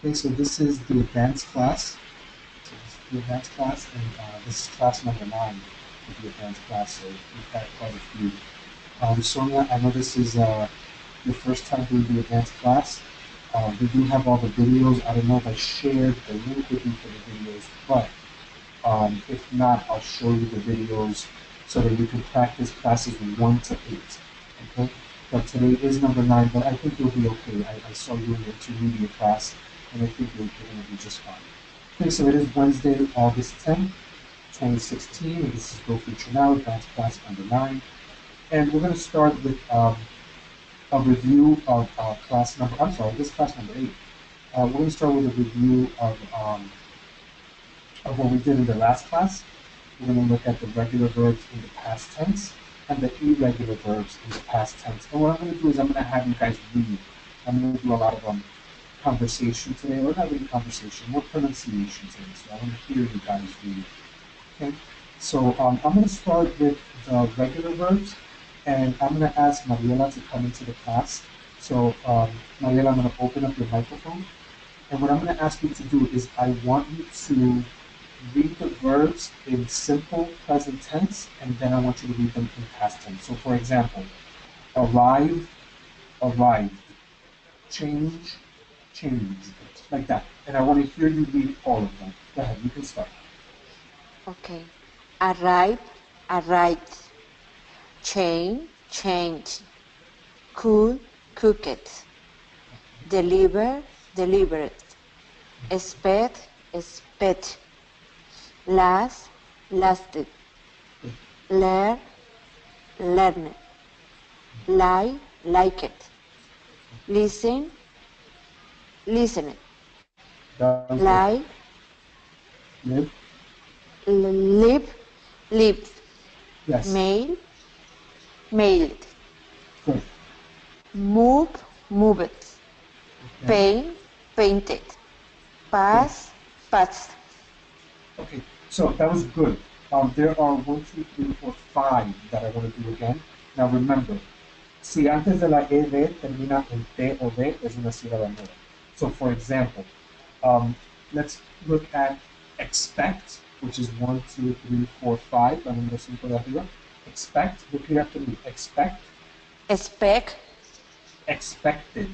Okay, so this is the advanced class. So this is the advanced class, and this is class number 9 of the advanced class. So we've had quite a few. Sonia, I know this is your first time doing the advanced class. We do have all the videos. I don't know if I shared the link with you for the videos, but if not, I'll show you the videos so that you can practice classes 1 to 8. Okay? But today is number 9, but I think you'll be okay. I saw you in the intermediate class, and I think you're going to be just fine. Okay, so it is Wednesday, August 10th, 2016, and this is GoFutureNow, advanced class number 9. And we're going to start with a review of class number, I'm sorry, this is class number 8. We're going to start with a review of what we did in the last class. We're going to look at the regular verbs in the past tense and the irregular verbs in the past tense. And what I'm going to do is I'm going to have you guys read. I'm going to do a lot of conversation today, or not really conversation, more pronunciation today. So I want to hear you guys read. Okay? So I'm going to start with the regular verbs, and I'm going to ask Mariela to come into the class. So Mariela, I'm going to open up your microphone. And what I'm going to ask you to do is I want you to read the verbs in simple present tense, and then I want you to read them in past tense. So for example, arrive, arrived, change, changed, like that. And I want to hear you read all of them. Go ahead, you can start. Okay. Arrive, arrived. Change, changed. Cook, cooked. Deliver, delivered. Expect, expect. Last, lasted. Learn, learned. Lie, liked. Listen, listened. Lie, Live. live, lived. Yes. Mail, mailed. Good. Move, moved. Okay. Paint, painted. Pass, passed. Okay, so that was good. There are 1, 2, 3, 4, 5 that I want to do again. Now remember, si antes de la ED termina en T o D, es una sílaba nueva. So for example, let's look at expect, which is 1, 2, 3, 4, 5. La número 5 de arriba. Expect, repeat after me. Expect. Expect, Expected.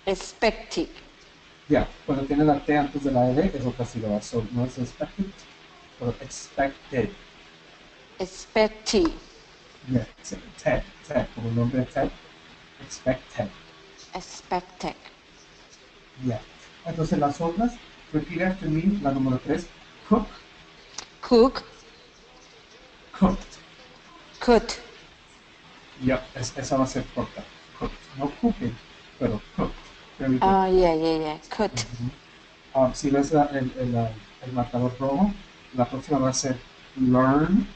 expected. Yeah, cuando tiene la T antes de la ED es otra sílaba. So no es expected, pero expected. Expected. Yes, Ted, como el nombre de Ted. Expected. Expected. Yeah. Entonces las otras, repeat after me, la número 3, cook, Cook, cooked. cooked. Yep, esa va a ser corta. Cooked. No cooking, pero cooked. Very good. Yeah. Cooked. Si ves el marcador rojo, la próxima va a ser learn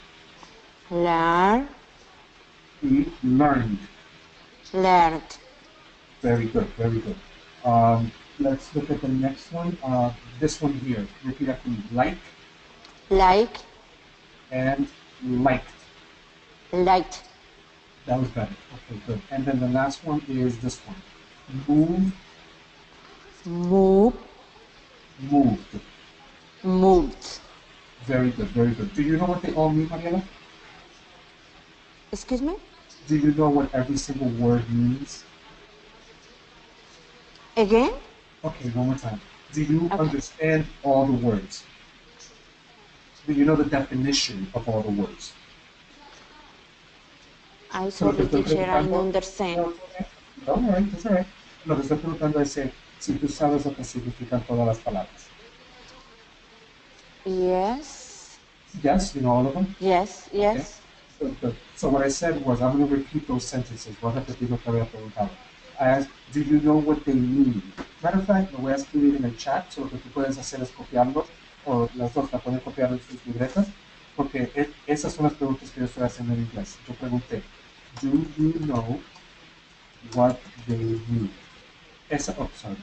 Learn, y learned. learned. Very good, very good. Let's look at the next one. This one here. Repeat after me. Like and liked. liked. That was better. Okay, good. And then the last one is this one. Move, Move, moved. moved. Very good, very good. Do you know what they all mean, Mariela? Excuse me? Do you know what every single word means? Again? Okay, one more time. Do you understand all the words? Do you know the definition of all the words? I sorry, teacher, I don't understand. No, all right, that's all right. Lo que estoy preguntando es si tú sabes lo que significan todas las palabras. Yes. Yes, you know all of them? Yes, yes. Okay. Good. So what I said was, I'm going to repeat those sentences. Voy a repetir lo que había preguntado. I asked, do you know what they mean? Matter of fact, lo voy a escribir en el chat, so lo que tú puedes hacer es copiarlo, o las dos la pueden copiar en sus libretas, porque esas son las preguntas que yo estoy haciendo en inglés. Yo pregunté, do you know what they mean? Esa, oh, sorry.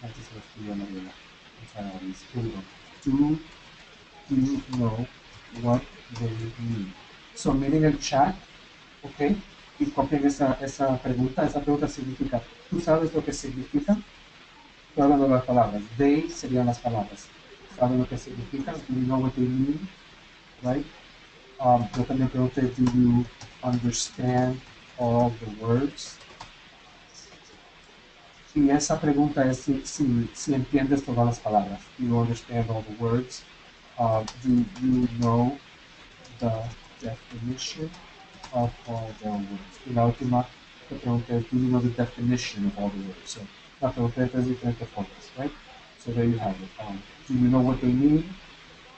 Antes se lo escribí a Mariela. I'm sorry, Alice. Here we go. Do you know what they mean? So miren el chat, ¿ok? Y copien esa pregunta. Esa pregunta significa, ¿tú sabes lo que significa? Estoy hablando de las palabras. They serían las palabras. ¿Saben lo que significan? Do you know what they mean? Right? Yo también pregunté, do you understand all the words? Y esa pregunta es si entiendes todas las palabras. Do you understand all the words? Do you know the definition of all the words? Y la última pregunta es, do you know the definition of all the words? So, la pregunta es de diferentes formas, right? So there you have it. Do you know what they mean?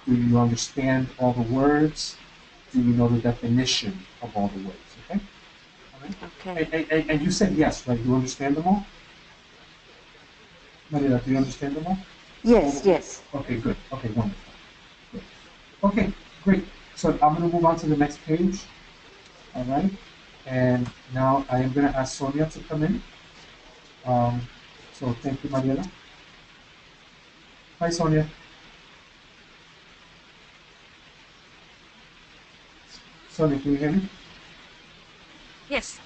Do you understand all the words? Do you know the definition of all the words? Okay? All right? Okay. And you said yes, right? You understand them all? Maria, do you understand them all? Yes, yes. Okay, good. Okay, wonderful. Good. Okay, great. So I'm going to move on to the next page. All right. And now I am going to ask Sonia to come in. So thank you, Mariela. Hi, Sonia. Sonia, can you hear me? Yes.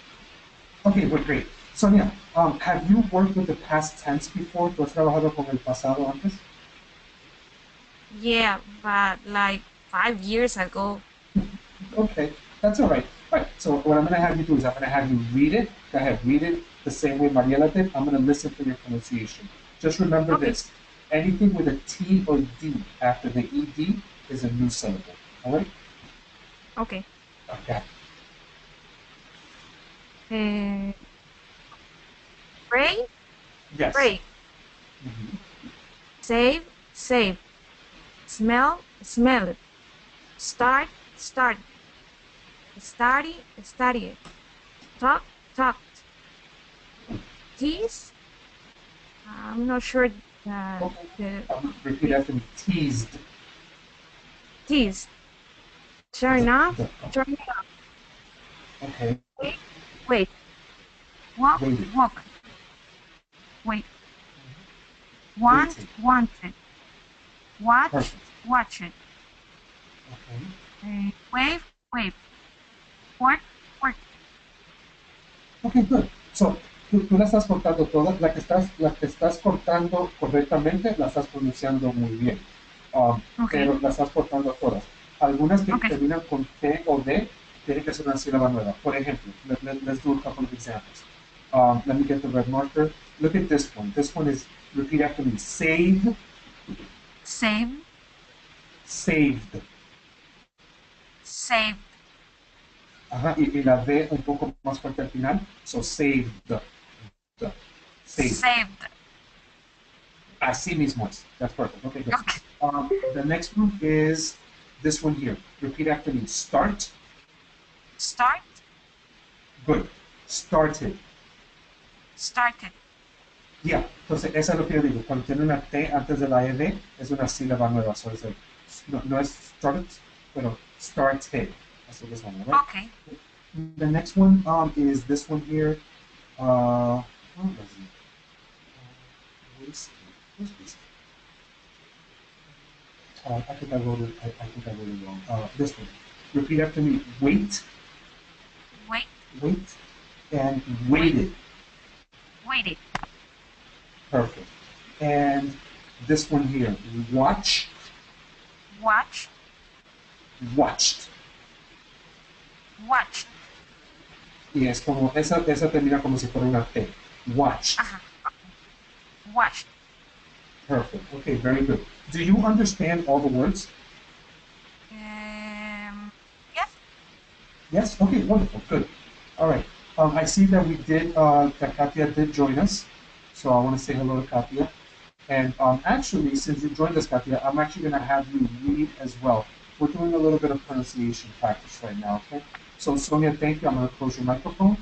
Okay, well, great. Sonia, have you worked with the past tense before? ¿Tú has trabajado con el pasado antes? Yeah, but like 5 years ago. Okay, that's all right. Right. So what I'm going to have you do is I'm going to have you read it. Go ahead, read it the same way Mariela did. I'm going to listen for your pronunciation. Just remember Okay. this: anything with a T or D after the ed is a new syllable. All right. Okay. Okay. Uh, pray, Yes. pray. Mhm. Save, save. Smell, smell it. Start, start. Study, study it. Talk, talked. Tease, I'm not sure Okay. the Repeat after me. Teased. tease. Turn off, turn it off. Okay. Wait, wait. Walk, Waited. walk. Wait. Want, Waited. wanted. Watch, Perfect. watch it. Okay. Wave, wave. Work, work. Okay, good. So, tú la estás cortando todas, la que estás cortando correctamente, la estás pronunciando muy bien. Okay, Pero la estás cortando todas. Algunas que okay, terminan con T o D tienen que ser una sílaba nueva. Por ejemplo, let's do a couple of examples. Let me get the red marker. Look at this one. This one is, repeat after me, save, save, saved. saved, Ajá, y la D un poco más fuerte al final. So, saved. Saved. saved. Así mismo es. That's perfect. Okay, good. Okay, The next one is this one here. Repeat after me. Start. start, Good. Started. started. Yeah. Entonces, eso es lo que yo digo. Cuando tiene una T antes de la ED, es una sílaba nueva. So it's like, no es started, pero started. That's what this one, right? Okay, The next one is this one here. What was it? Wasted. Where's wasted? I think I wrote it. I think I wrote it wrong. This one. Repeat after me. Wait, wait, wait, and waited. waited. Perfect. And this one here. Watch, Watch, watched. watched. Y es como esa termina como si fuera una T. Watched. Uh-huh. Watched. Perfect. Okay, very good. Do you understand all the words? Yes, Yes. Okay. Wonderful. Good. All right. I see that that Katia did join us. So I want to say hello to Katia. And actually, since you joined us, Katia, I'm actually going to have you read as well. We're doing a little bit of pronunciation practice right now, okay? So Sonia, thank you. I'm going to close your microphone.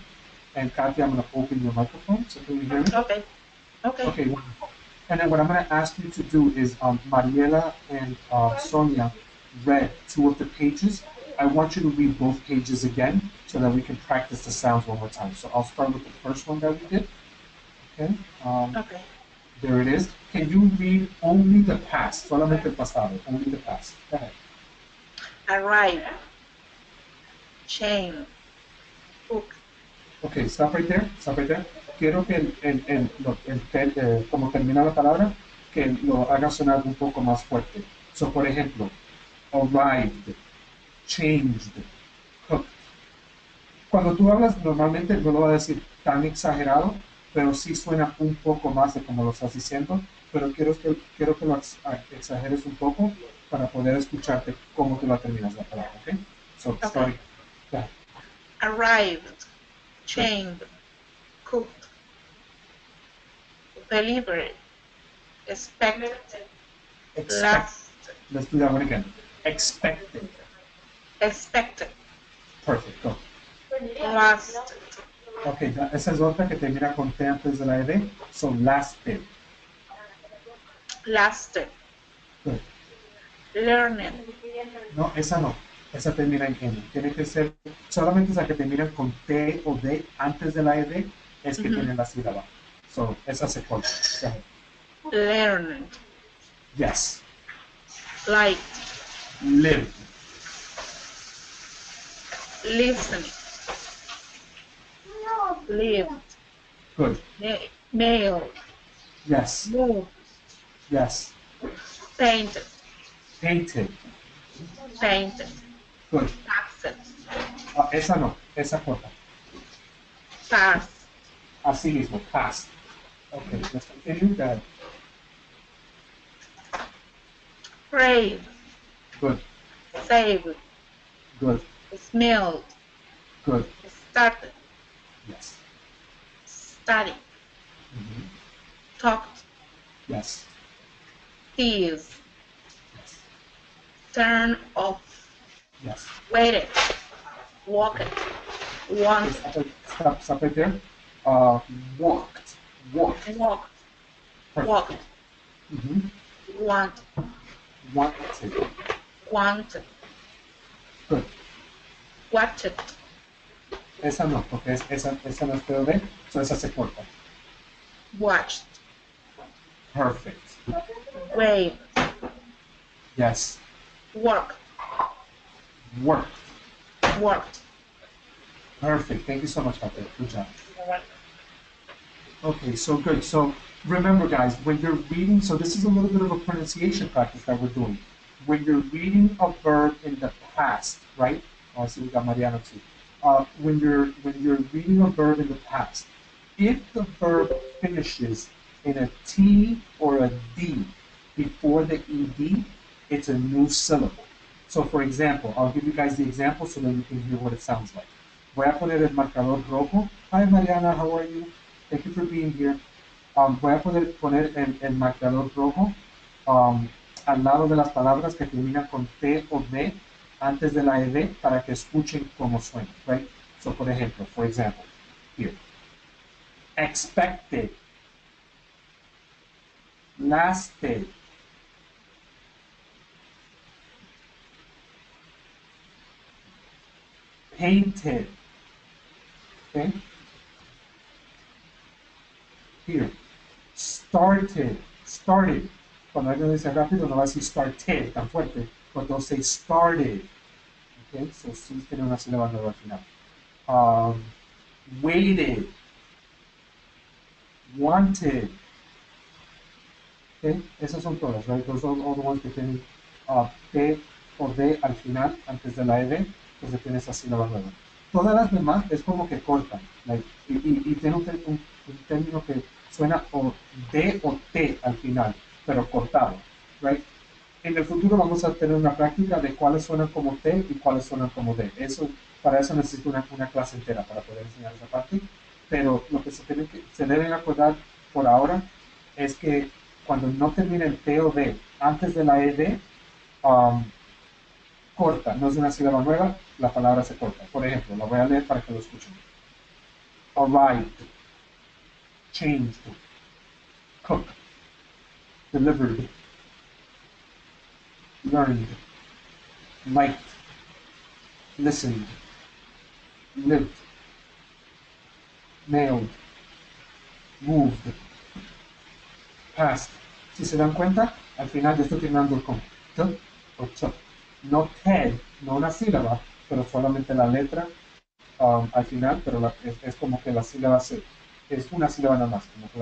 And Katia, I'm going to open your microphone. So can you hear me? Okay. Okay. Okay, wonderful. And then what I'm going to ask you to do is Mariela and Sonia read two of the pages. I want you to read both pages again so that we can practice the sounds one more time. So I'll start with the first one that we did. Okay. Okay. There it is. Can you read only the past? Solamente el pasado. Only the past. Go ahead. Arrive. Chain. Hook. Okay, stop right there. Stop right there. quiero que como termina la palabra, que lo haga sonar un poco más fuerte. So, por ejemplo, arrived, changed, cooked. Cuando tú hablas, normalmente no lo va a decir tan exagerado, pero sí suena un poco más de como lo estás diciendo, pero quiero que lo exageres un poco para poder escucharte cómo tú la terminas la palabra, ¿ok? So, Okay. starting. Yeah. Arrived, changed, cooked, delivered, expected, Expect. last, Let's do that one again. Expected. expected, Perfect. Go. last, Ok, esa es otra que termina con T antes de la ED. So, lasted. lasted, Good. learned, No, esa no. Esa termina en N. Tiene que ser, solamente esa que termina con T o D antes de la ED es que tiene la sílaba. So, esa se corta. Go ahead. learned, Yes. liked, Lived. listening, lived, Good. nailed, Yes. moved, Yes. painted, Painted. painted, Good. taxed, Esa no. Esa corta. passed, Así mismo. Past. Okay, let's continue. Go ahead. prayed, Good. saved, Good. smelled, Good. started, Yes. studied, Mhm. talked, Yes. teased, Yes. turned off, Yes. waited, walked, wanted, Stop right there. Walked. Walked. walked, Perfect. walked, Mhm. wanted, Wanted. wanted, Good. watched, Esa no, porque esa no es POD, so esa se corta. watched, Perfect. waved, Yes. worked, Worked. worked. Perfect. Thank you so much, Patrick. Good job. Okay, so good. So remember, guys, when you're reading, so this is a little bit of a pronunciation practice that we're doing. When you're reading a verb in the past, right? Oh, I see we got Mariano too. When you're reading a verb in the past, if the verb finishes in a T or a D before the ED, it's a new syllable. So for example, I'll give you guys the example so that you can hear what it sounds like. Voy a poner el marcador rojo. Hi Mariana, how are you? Thank you for being here. Voy a poner el marcador rojo al lado de las palabras que terminan con T o D antes de la ED para que escuchen cómo suena, right? So, por ejemplo, for example, here. Expected. Lasted. Painted. Okay? Here. Started. Started. Cuando alguien dice rápido, no va a decir started tan fuerte, but they'll say started. Okay? So sí tiene una sílaba nueva al final. Waited. Wanted. Okay? Esas son todas, right? Those are all the ones que tienen T o D al final, antes de la ED, pues tiene esa sílaba nueva. Todas las demás es como que cortan, like, y tiene un término que suena o D o T al final, pero cortado, right? En el futuro vamos a tener una práctica de cuáles suenan como T y cuáles suenan como D. Para eso necesito una clase entera para poder enseñar esa parte, pero lo que se deben acordar por ahora es que cuando no termina el T o D antes de la ED, corta, no es una sílaba nueva, la palabra se corta. Por ejemplo, la voy a leer para que lo escuchen. Arrived, changed, cooked, delivered, learned, liked, listened, lived, mailed, moved, passed. Si se dan cuenta, al final yo estoy terminando con t o ch. No TED, no una sílaba, pero solamente la letra al final, pero es como que la sílaba es una sílaba nada más, como que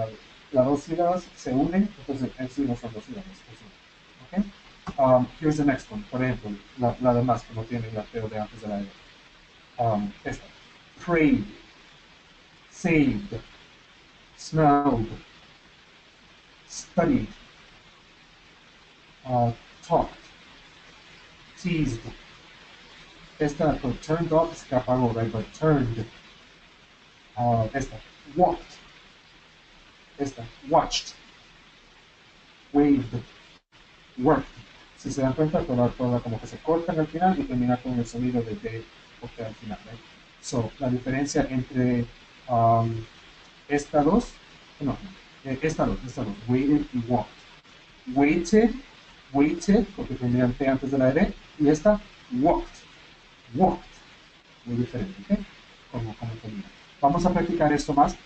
las dos sílabas se unen, entonces en sí no son dos sílabas, es una. ¿Ok? Here's the next one. Por ejemplo, la demás que no tiene la P de antes de la E. Esta. Prayed, saved, smelled, studied, talked, teased. Esta, turned off, se apagó, right? But turned. Esta. Walked. Esta. Watched. Waved. Worked. Si se dan cuenta, toda como que se cortan al final y termina con el sonido de D o T al final, right? So, la diferencia entre esta dos, no, esta dos, waited y walked. Waited, porque tenía el T antes de la D, y esta, walked, muy diferente, ¿ok? Como termina. Vamos a practicar esto más.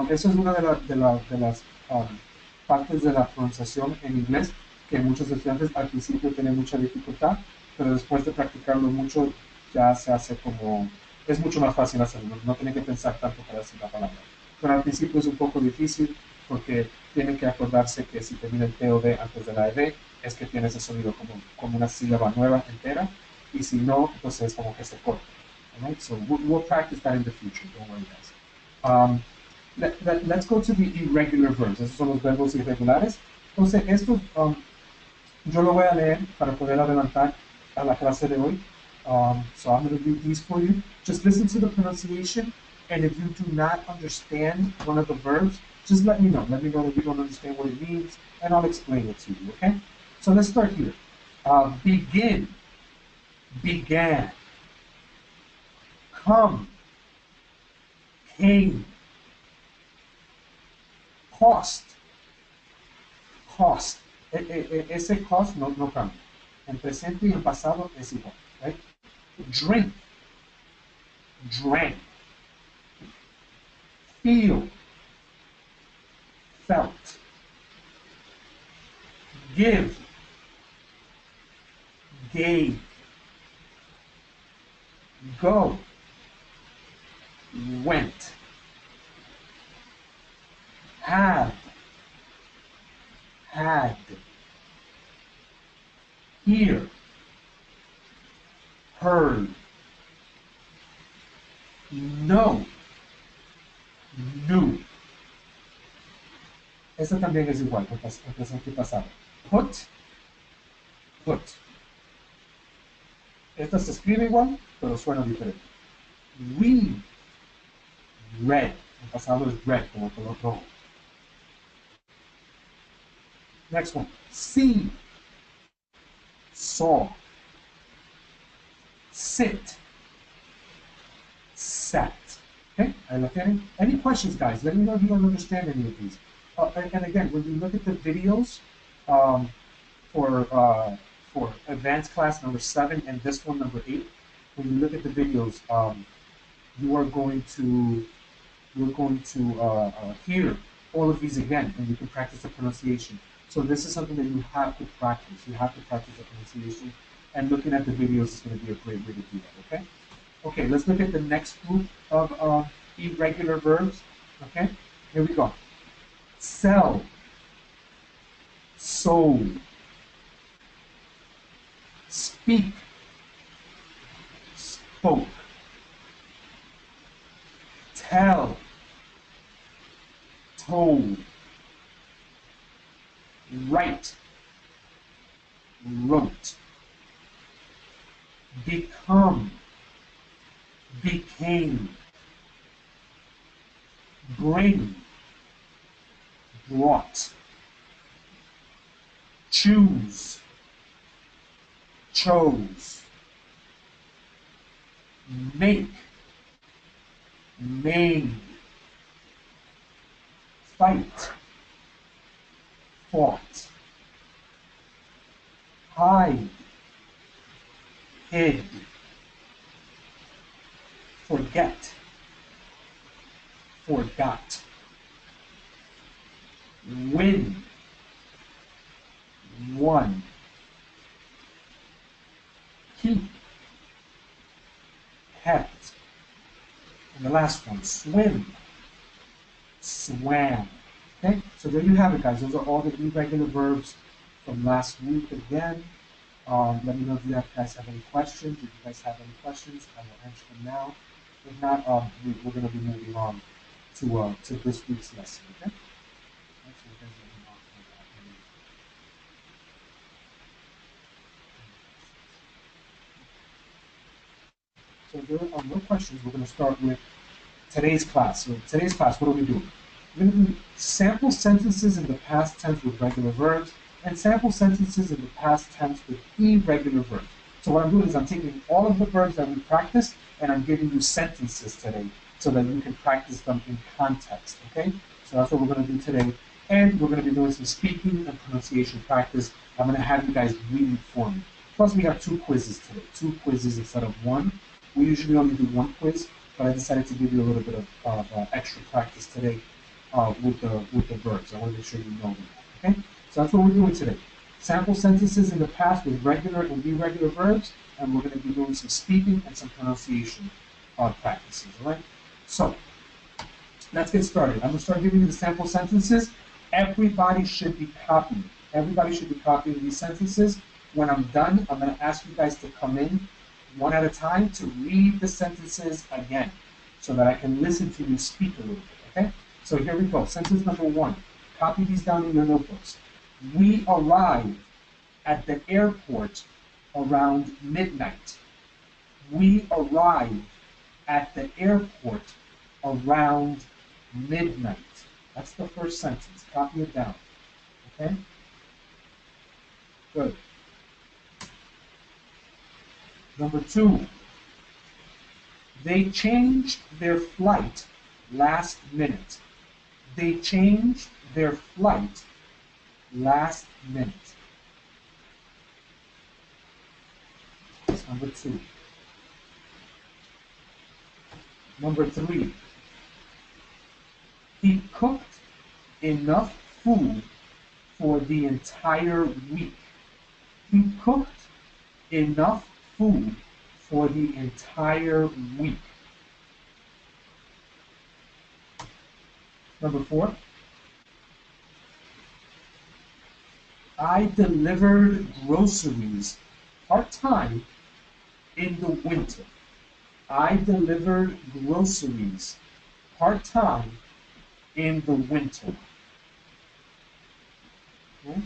Eso es una de las partes de la pronunciación en inglés que muchos estudiantes al principio tienen mucha dificultad, pero después de practicarlo mucho ya se hace como, es mucho más fácil hacerlo, no tienen que pensar tanto para decir la palabra. Pero al principio es un poco difícil porque tienen que acordarse que si termina el T o D antes de la ED, es que tiene ese sonido como una sílaba nueva entera, y si no, entonces como que se corta. Right? So we'll practice that in the future, don't worry guys. Let's go to the irregular verbs. Esos son los verbos irregulares. Entonces, esto yo lo voy a leer para poder adelantar a la clase de hoy. So I'm going to read these for you. Just listen to the pronunciation, and if you do not understand one of the verbs, just let me know. Let me know that you don't understand what it means, and I'll explain it to you, okay? So let's start here. Begin, began, come, came, cost, cost. Ese cost no cambia. En presente y en pasado es igual. Right? Drink, drank. Feel, felt. Give, gave. Go, went. Have, had. Hear, heard. Know, knew. Esta también es igual, el presente y pasado. Put, put. Esta se escribe igual, pero suena diferente. Read, read. El pasado es red, como el color rojo. Next one. See, saw. Sit, sat. Okay, ahí lo tienen. Any questions, guys? Let me know if you don't understand any of these. And again, when you look at the videos for advanced class number 7 and this one number 8, when you look at the videos, you are going to hear all of these again, and you can practice the pronunciation. So this is something that you have to practice. You have to practice the pronunciation, and looking at the videos is going to be a great way to do that. Okay. Okay. Let's look at the next group of irregular verbs. Okay. Here we go. Sell, sold, speak, spoke, tell, told, write, wrote, become, became, bring, brought, choose, chose, make, made, fight, fought, hide, hid, forget, forgot, win, won, keep, kept, and the last one, swim, swam. Okay, so there you have it, guys. Those are all the irregular verbs from last week again. Let me know if you guys have any questions. If you guys have any questions, I will answer them now. If not, we're going to be moving on to this week's lesson. Okay. Actually, there's a remark for that. So if there are no questions, we're going to start with today's class. So today's class, what are we doing? We're going to do sample sentences in the past tense with regular verbs and sample sentences in the past tense with irregular verbs. So what I'm doing is I'm taking all of the verbs that we practiced and I'm giving you sentences today so that you can practice them in context, okay? So that's what we're going to do today. And we're going to be doing some speaking and pronunciation practice. I'm going to have you guys read for me. Plus we have 2 quizzes today, 2 quizzes instead of 1. We usually only do 1 quiz, but I decided to give you a little bit of extra practice today with the verbs. I want to make sure you know them. Okay, so that's what we're doing today. Sample sentences in the past with regular and irregular verbs, and we're going to be doing some speaking and some pronunciation practices. All right. So let's get started. I'm going to start giving you the sample sentences. Everybody should be copying. Everybody should be copying these sentences. When I'm done, I'm going to ask you guys to come in one at a time to read the sentences again so that I can listen to you speak a little bit, okay? So here we go. Sentence number 1. Copy these down in your notebooks. We arrived at the airport around midnight. We arrived at the airport around midnight. That's the first sentence. Copy it down, okay? Good. Number 2, they changed their flight last minute. They changed their flight last minute. That's number 2. Number 3, he cooked enough food for the entire week. He cooked enough food for the entire week. Number 4, I delivered groceries part-time in the winter. I delivered groceries part-time in the winter. Okay.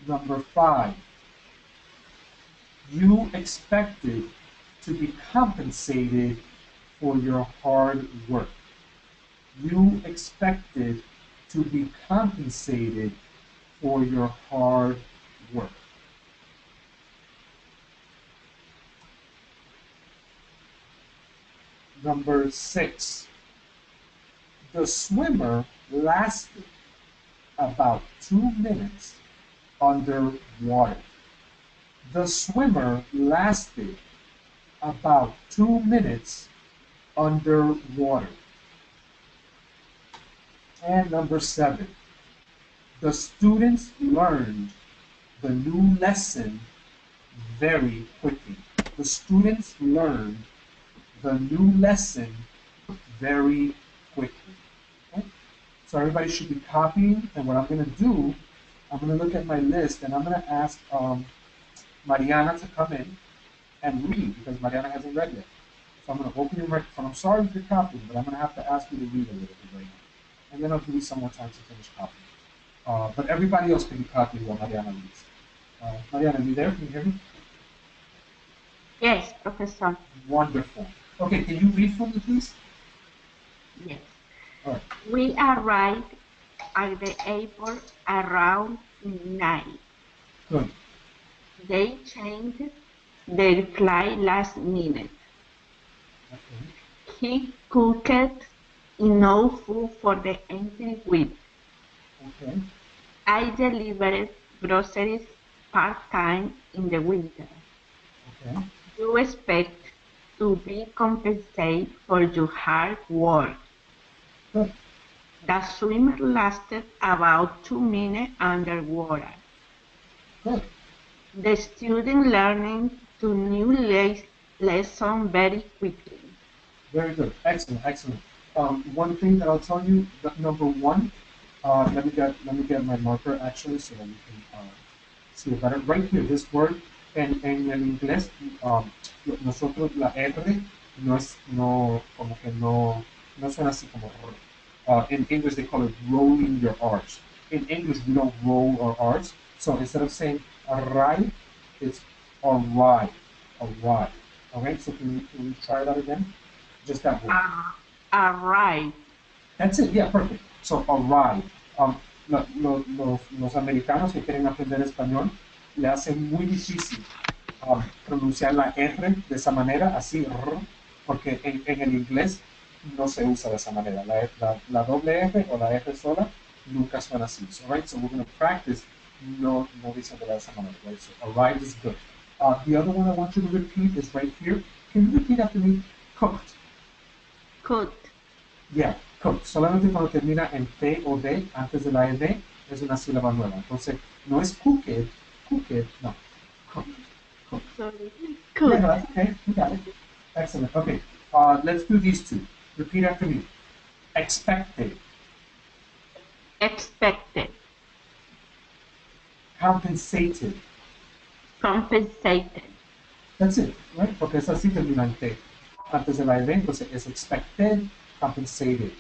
Number 5, you expected to be compensated for your hard work. You expected to be compensated for your hard work. Number 6, the swimmer lasted about 2 minutes underwater. The swimmer lasted about 2 minutes underwater. And number 7, the students learned the new lesson very quickly. The students learned the new lesson very quickly. Okay? So everybody should be copying, and what I'm going to do, I'm going to look at my list, and I'm going to ask Mariana to come in and read, because Mariana hasn't read yet. So I'm going to open your microphone. I'm sorry if you're copying, but I'm going to have to ask you to read a little bit right now. And then I'll give you some more time to finish copying. But everybody else can be copying while Mariana reads. Mariana, are you there? Can you hear me? Yes, Professor. Wonderful. Okay, can you read for me, please? Yes. All right. We arrived at the airport around midnight. Good. They changed their flight last minute. Okay. He cooked enough food for the entire week. Okay. I delivered groceries part-time in the winter. Okay. You expect to be compensated for your hard work. Good. The swimmer lasted about 2 minutes underwater. Good. The student learning new lesson very quickly. Very good. Excellent. Excellent. One thing that I'll tell you, number one, let me get my marker actually so that you can see it better. Right here, this word en el inglés, nosotros la R no es, no, como que no, no suena así como R. In English, they call it rolling your R's. In English, we don't roll our R's. So instead of saying arrive, it's arrive, arrive. All right, so can you try that again? Just that word. Arrive. That's it, yeah, perfect. So, arrive. Los americanos que quieren aprender español le hacen muy difícil pronunciar la R de esa manera, así, porque en el inglés no se usa de esa manera. La doble R o la R sola nunca suena así. So, right, so we're going to practice no diciendo de esa manera. Right? So, arrive is good. The other one I want you to repeat is right here. Can you repeat after me? Cooked. Cooked. Yeah, cooked. Solamente cuando termina en T o D antes de la ED es una sílaba nueva. Entonces, no es cooked, cooked, no. Cooked, cooked. Sorry. Yeah, Cooked. no, that's okay. You got it. Excellent. Okay, let's do these two. Repeat after me. Expected, Expected. compensated. Compensated. That's it, right? Porque es así termina en T. Antes de la ED, entonces es expected, compensated.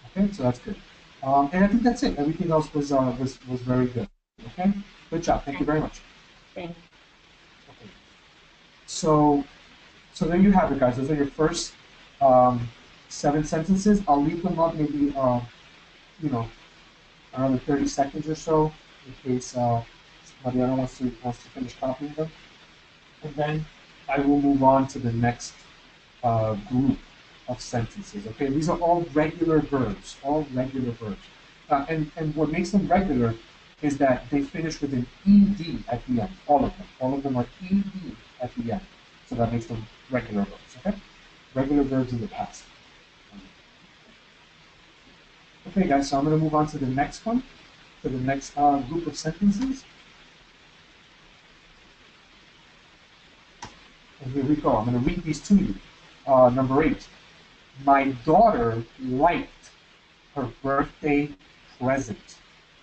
Okay, so that's good. And I think that's it. Everything else was very good. Okay, good job. Thank you very much. Thank Okay. So there you have it, guys. Those are your first 7 sentences. I'll leave them up maybe another 30 seconds or so in case Mariana wants to finish copying them, and then I will move on to the next group of sentences. Okay, these are all regular verbs, and what makes them regular is that they finish with an ed at the end. All of them are ed at the end, so that makes them regular verbs. Okay, regular verbs in the past. Okay, guys, so I'm going to move on to the next one, to the next group of sentences. And here we go. I'm going to read these to you. Number 8. My daughter liked her birthday present.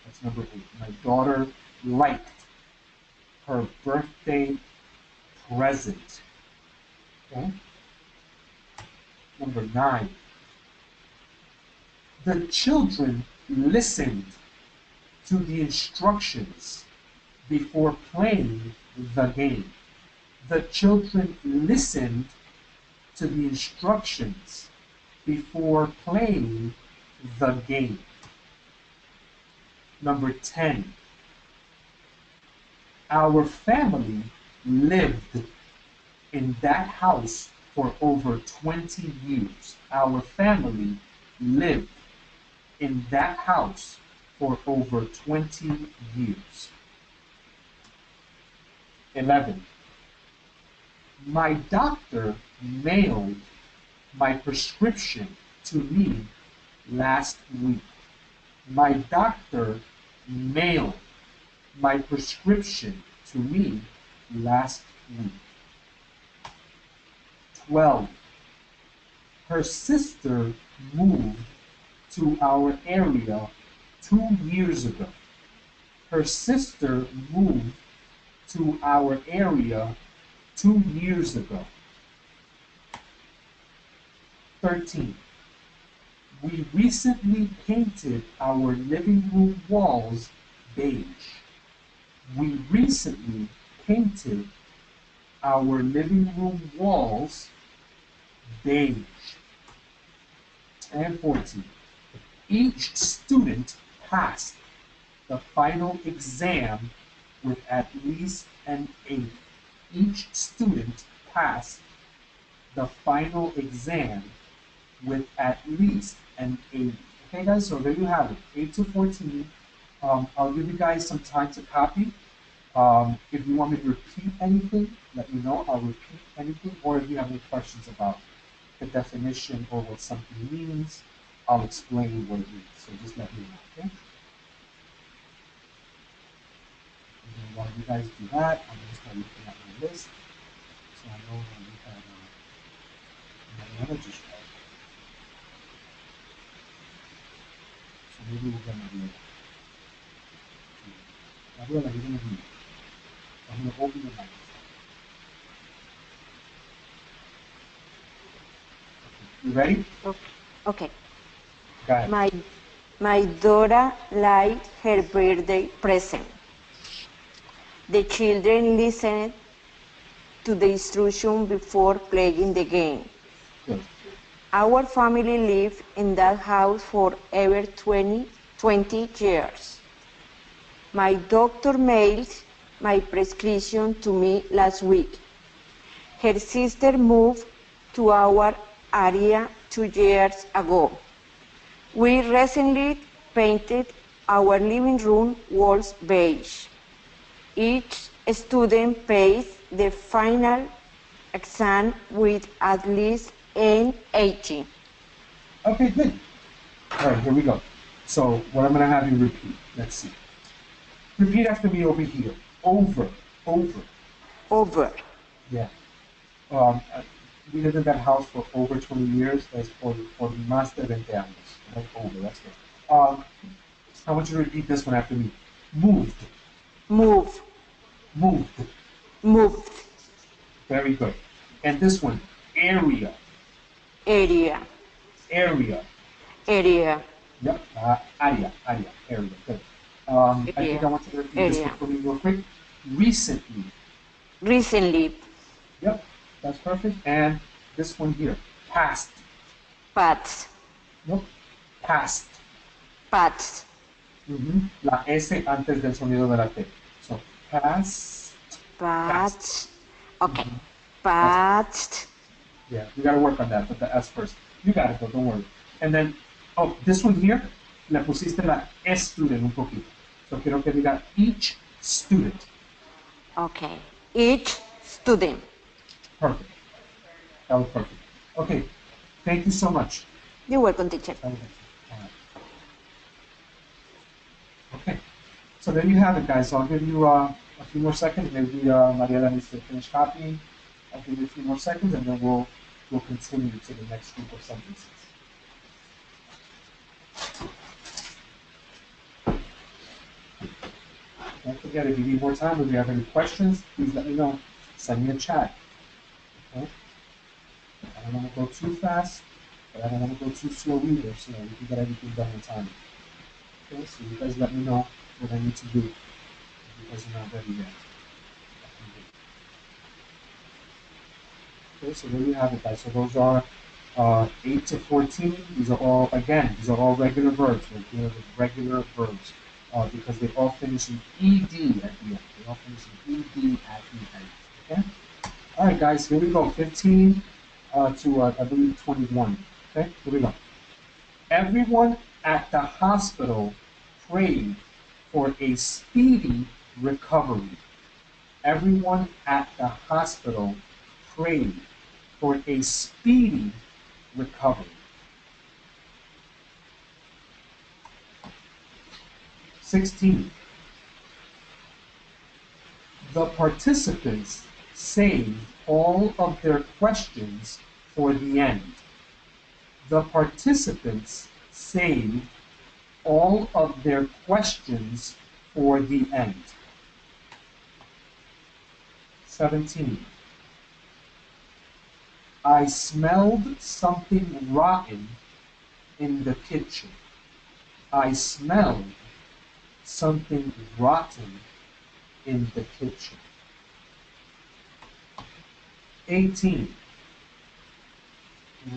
That's number 8. My daughter liked her birthday present. Okay. Number 9. The children listened to the instructions before playing the game. The children listened to the instructions before playing the game. Number 10. Our family lived in that house for over 20 years. Our family lived in that house for over 20 years. 11. My doctor mailed my prescription to me last week. My doctor mailed my prescription to me last week. 12. Her sister moved to our area 2 years ago. Her sister moved to our area 2 years ago. 13. We recently painted our living room walls beige. We recently painted our living room walls beige. And 14. Each student passed the final exam with at least an 8. Each student passed the final exam with at least an 8. Okay, guys, so there you have it, 8 to 14. I'll give you guys some time to copy. If you want me to repeat anything, let me know. I'll repeat anything. Or if you have any questions about the definition or what something means, I'll explain what it means. So just let me know, okay? And then while you guys do that, I'm going to start looking at my list. So I know that we have another just Maybe we'll get Mariela. Mariela, you're gonna read. I'm gonna open your mouth. You ready? Okay. Go ahead. My daughter liked her birthday present. The children listened to the instruction before playing the game. Good. Our family lived in that house for over 20 years. My doctor mailed my prescription to me last week. Her sister moved to our area 2 years ago. We recently painted our living room walls beige. Each student pays the final exam with at least an 80. Okay, good. All right, here we go. So what I'm gonna have you repeat. Let's see. Repeat after me over here. Over, over. Over. Yeah. Um, uh, we lived in that house for over 20 years. That's for más de 20 años. Right? Over, that's good. I want you to repeat this one after me. Moved, Move. moved. Moved. Very good. And this one, area, Area. area. Area. Yep, area. Good. I think I want you to repeat this one for me real quick. Recently. Recently. Yep, that's perfect. And this one here, past. Past. Nope, past. Past. La S antes del sonido de la T. So, past. Past. Okay. Past. Yeah, we gotta work on that, but the S first. You got it though, don't worry. And then, oh, this one here, le pusiste la student un poquito. So quiero que diga each student. Okay. Each student. Perfect. That was perfect. Okay, thank you so much. You're welcome, teacher. All right. Okay, so there you have it, guys. So I'll give you a few more seconds. Maybe Mariela needs to finish copying. I'll give you a few more seconds, and then we'll continue to the next group of sentences. Don't forget, if you need more time, if you have any questions, please let me know. Send me a chat. Okay? I don't want to go too fast, but I don't want to go too slow either, so we can get everything done in time. Okay, so you guys let me know what I need to do if you guys are not ready yet. Okay, so there you have it, guys. So those are 8 to 14. These are all, again, these are all regular verbs. We're dealing with regular verbs because they all finish in ED at the end. They all finish in ED at the end. Okay? All right, guys, here we go. 15 to, I believe, 21. Okay, here we go. Everyone at the hospital prayed for a speedy recovery. Everyone at the hospital prayed for a speedy recovery. 16. The participants saved all of their questions for the end. The participants saved all of their questions for the end. 17. I smelled something rotten in the kitchen. I smelled something rotten in the kitchen. 18.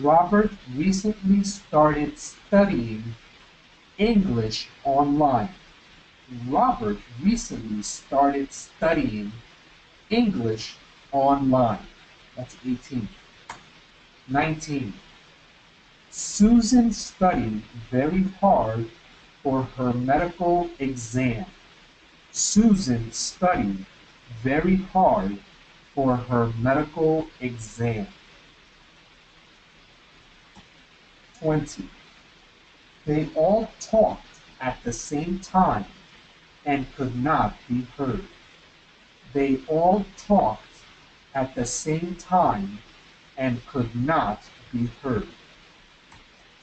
Robert recently started studying English online. Robert recently started studying English online. That's 18. 19. Susan studied very hard for her medical exam. Susan studied very hard for her medical exam. 20. They all talked at the same time and could not be heard. They all talked at the same time and could not be heard.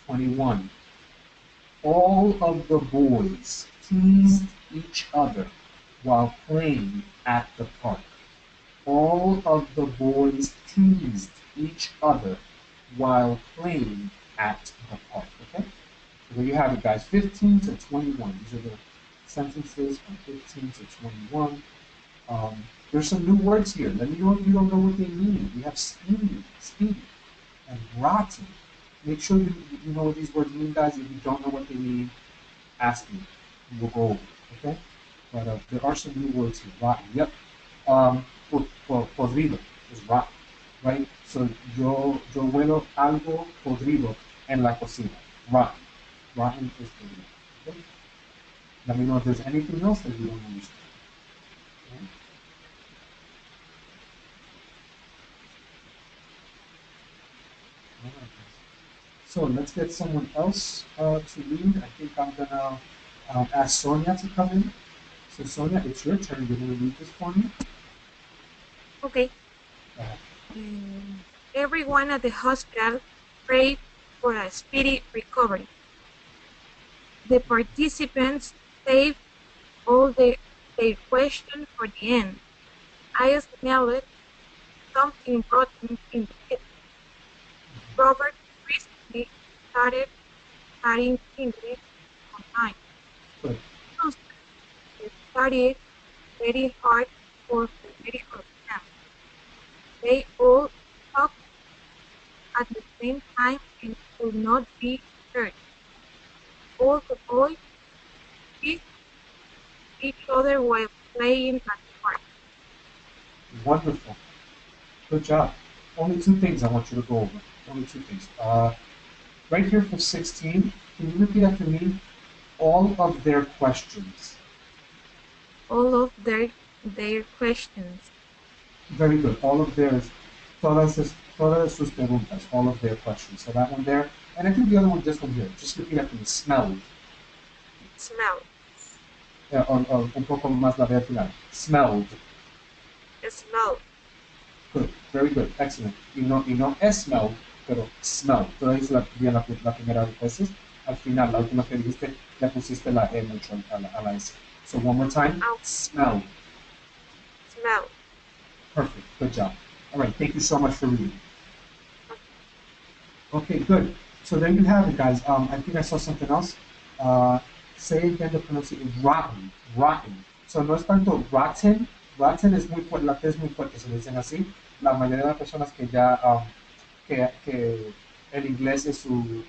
21. All of the boys teased each other while playing at the park. All of the boys teased each other while playing at the park. Okay? So there you have it, guys. 15 to 21. These are the sentences from 15 to 21. There's some new words here. Let me know if you don't know what they mean. We have speedy, and rotten. Make sure you know what these words mean, guys. If you don't know what they mean, ask me. We'll go over it, okay? But there are some new words here. Rotten, yep. Podrido is rotten, right? So yo huelo algo podrido en la cocina. Rotten. Rotten is podrido. Okay? Let me know if there's anything else that you don't understand. Okay? All right, guys. So let's get someone else to read. I think I'm gonna ask Sonia to come in. So Sonia, it's your turn. You're gonna read this for me. Okay. Everyone at the hospital prayed for a speedy recovery. The participants saved all their questions for the end. I smelled something rotten in the kitchen. Robert recently started studying English online. Good. Susan studied very hard for her medical exam. They all talked at the same time and could not be heard. All the boys kissed each other while playing at the park. Wonderful. Good job. Only two things I want you to go over. Only two things. Right here for 16, can you repeat after me? All of their questions. All of their questions. Very good. All of theirs. Todas sus preguntas. All of their questions. So that one there. And I think the other one, this one here. Just repeat after me. Smelled. Smell. Un poco más la al final. Smelled. Smell. Good. Very good. Excellent. Y no smelled, pero smell. Toda es bien la primera vez. Al final, la última que dijiste, le pusiste la E mucho a la S. So one more time. Out. Smell. Smell. Perfect. Good job. All right. Thank you so much for reading. Okay, good. So there you have it, guys. I think I saw something else. Say again the pronunciation. Rotten. Rotten. So no es tanto rotten. Rotten es muy fuerte, la T es muy fuerte, se le dicen así. La mayoría de las personas que ya que el inglés es su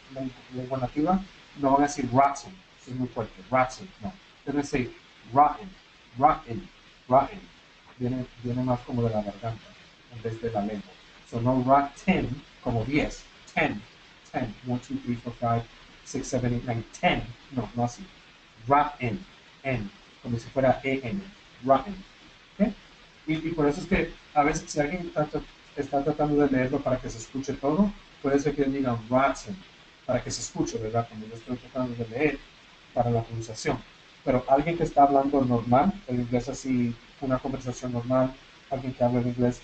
lengua nativa no van a decir rotten, eso es muy fuerte. Rotten, no. Deben decir rotten, rotten, rotten. Viene más como de la garganta en vez de la lengua. So no rotten como 10, 10, 10, 1, 2, 3, 4, 5, 6, 7, 8, 9, 10. No, no así. Rotten, N, como si fuera EN, rotten. ¿Okay? Y por eso es que a veces si alguien está tratando de leerlo para que se escuche todo, puede ser que digan rotten, para que se escuche, ¿verdad? Como yo estoy tratando de leer para la pronunciación. Pero alguien que está hablando normal, el inglés así, una conversación normal, alguien que habla el inglés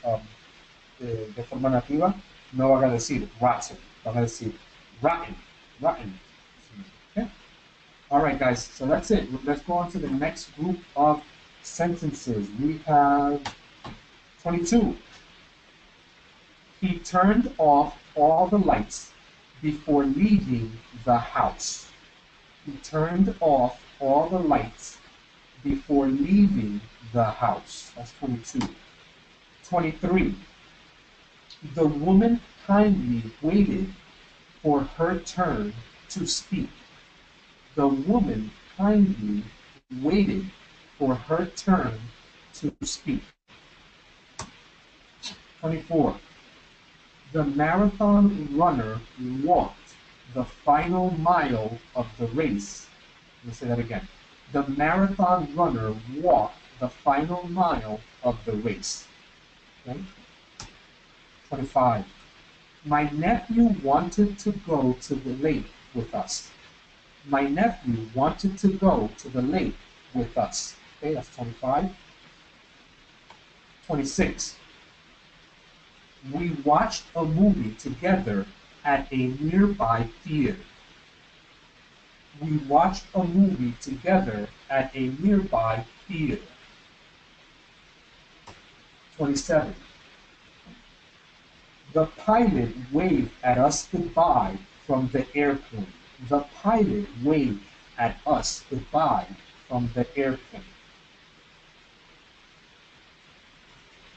de forma nativa, no van a decir rotten, van a decir rotten, rotten. Okay? All right, guys, so that's it. Let's go on to the next group of sentences. We have 22. He turned off all the lights before leaving the house. He turned off all the lights before leaving the house. That's 22. 23. The woman kindly waited for her turn to speak. The woman kindly waited for her turn to speak. 24. The marathon runner walked the final mile of the race. Let me say that again. The marathon runner walked the final mile of the race. Okay? 25. My nephew wanted to go to the lake with us. My nephew wanted to go to the lake with us. Okay, that's 25. 26. We watched a movie together at a nearby theater. We watched a movie together at a nearby theater. 27. The pilot waved at us goodbye from the airplane. The pilot waved at us goodbye from the airplane.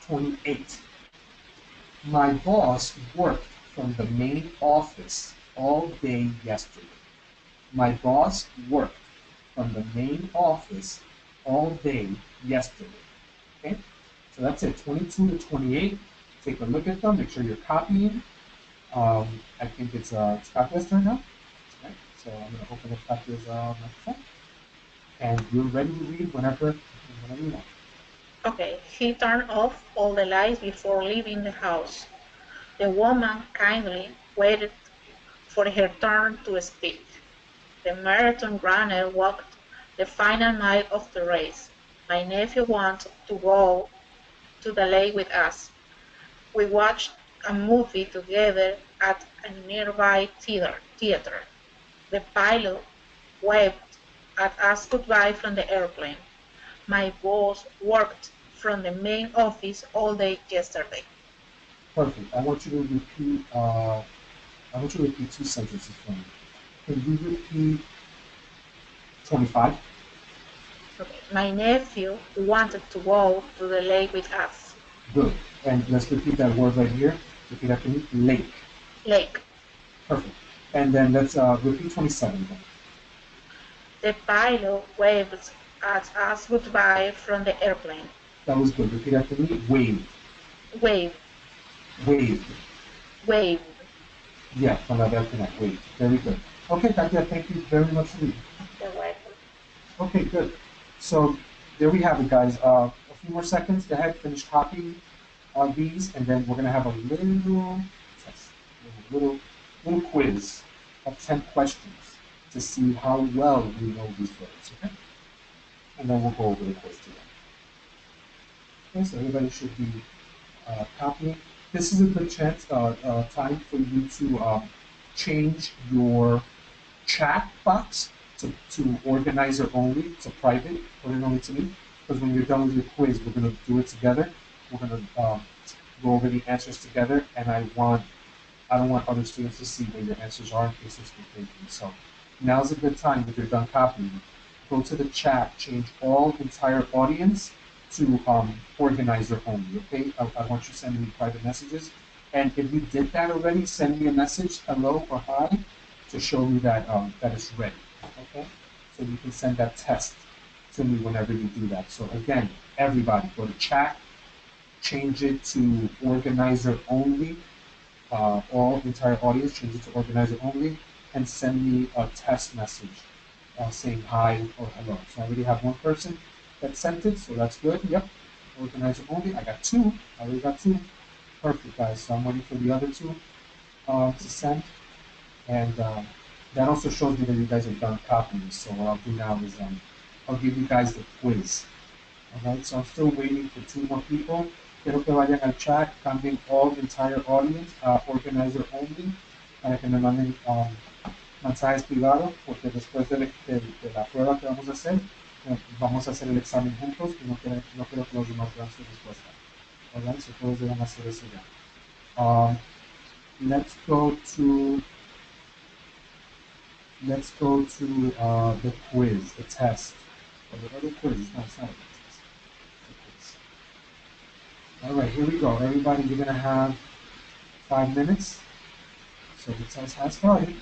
28. My boss worked from the main office all day yesterday. My boss worked from the main office all day yesterday. Okay? So that's it, 22 to 28. Take a look at them, make sure you're copying. I think it's Katya's turn now. Right? So I'm going to open up Katya's microphone. And you're ready to read whenever you want. Okay, he turned off all the lights before leaving the house. The woman kindly waited for her turn to speak. The marathon runner walked the final mile of the race. My nephew wanted to go to the lake with us. We watched a movie together at a nearby theater. The pilot waved at us goodbye from the airplane. My boss worked from the main office all day yesterday. Perfect. I want you to repeat. I want you to repeat two sentences for me. Can you repeat 25? Okay. My nephew wanted to go to the lake with us. Good. And let's repeat that word right here. Repeat after me. Lake. Lake. Perfect. And then let's repeat 27 then. The pilot waved at us goodbye from the airplane. That was good. Repeat after me. Waved. Wave. Waved. Wave. Yeah, from that connect. Waved. Very good. Okay, Katya, thank you very much for reading. You're welcome. Okay, good. So there we have it, guys. A few more seconds. Go ahead, finish copying these, and then we're gonna have a little test, little quiz of 10 questions to see how well you know these words. Okay, and then we'll go over the quiz together. Okay, so everybody should be copying. This is a good chance, time for you to change your chat box to organizer only, to private, put it only to me. Because when you're done with your quiz, we're going to do it together. We're going to go over the answers together, and I don't want other students to see where your answers are in case it's confusing. So now's a good time if you're done copying. Go to the chat, change all entire audience to organizer only. Okay, I want you to send me private messages, and if you did that already, send me a message, hello or hi, to show me that that it's ready. Okay, so you can send that test to me whenever you do that. So again, everybody go to chat, change it to organizer only, all entire audience, change it to organizer only, and send me a test message saying hi or hello. So I already have one person that sent it, so that's good. Yep, organizer only. I got two. I already got two. Perfect, guys. So I'm waiting for the other two to send, and that also shows me that you guys are done copying. So what I'll do now is I'll give you guys the quiz. All right. So I'm still waiting for two more people. Quiero que vayan al chat, cambien all entire audience, organizer only, para que me manden mensajes privados, porque después de la prueba que vamos a hacer el examen juntos y no quiero que los demás vean su respuesta. Alright, so todos deben hacer eso ya. Let's go to the quiz, the test. Or the other quiz, no, it's not a test. It's a quiz. Alright, here we go. Everybody, you're gonna have 5 minutes. So the test has started.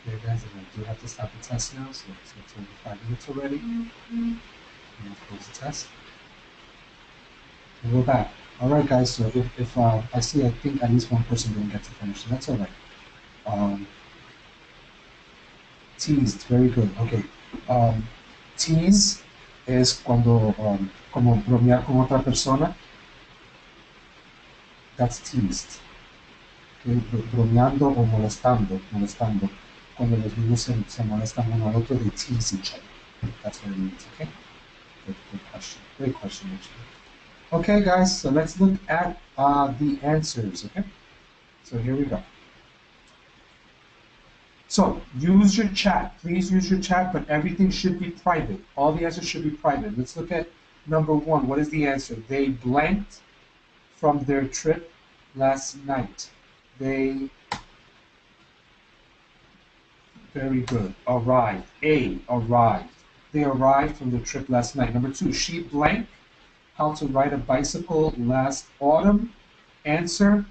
Okay, guys, I do have to stop the test now, so it's over 5 minutes already. And let's close the test. And we're back. All right, guys. So if I see, I think at least one person didn't get to finish, so that's all right. Teased, very good. Okay. Tease es cuando como bromear con otra persona. That's teased. Okay? Bromeando o molestando. Cuando los niños se molestan uno al otro, they tease each other. That's what it means. Okay. Good question. Great question, actually. Okay, guys, so let's look at the answers, okay? So here we go. So use your chat. Please use your chat, but everything should be private. All the answers should be private. Let's look at number one. What is the answer? They blanked from their trip last night. They, very good, arrived. A, arrived. They arrived from their trip last night. Number two, she blanked how to ride a bicycle last autumn. Answer,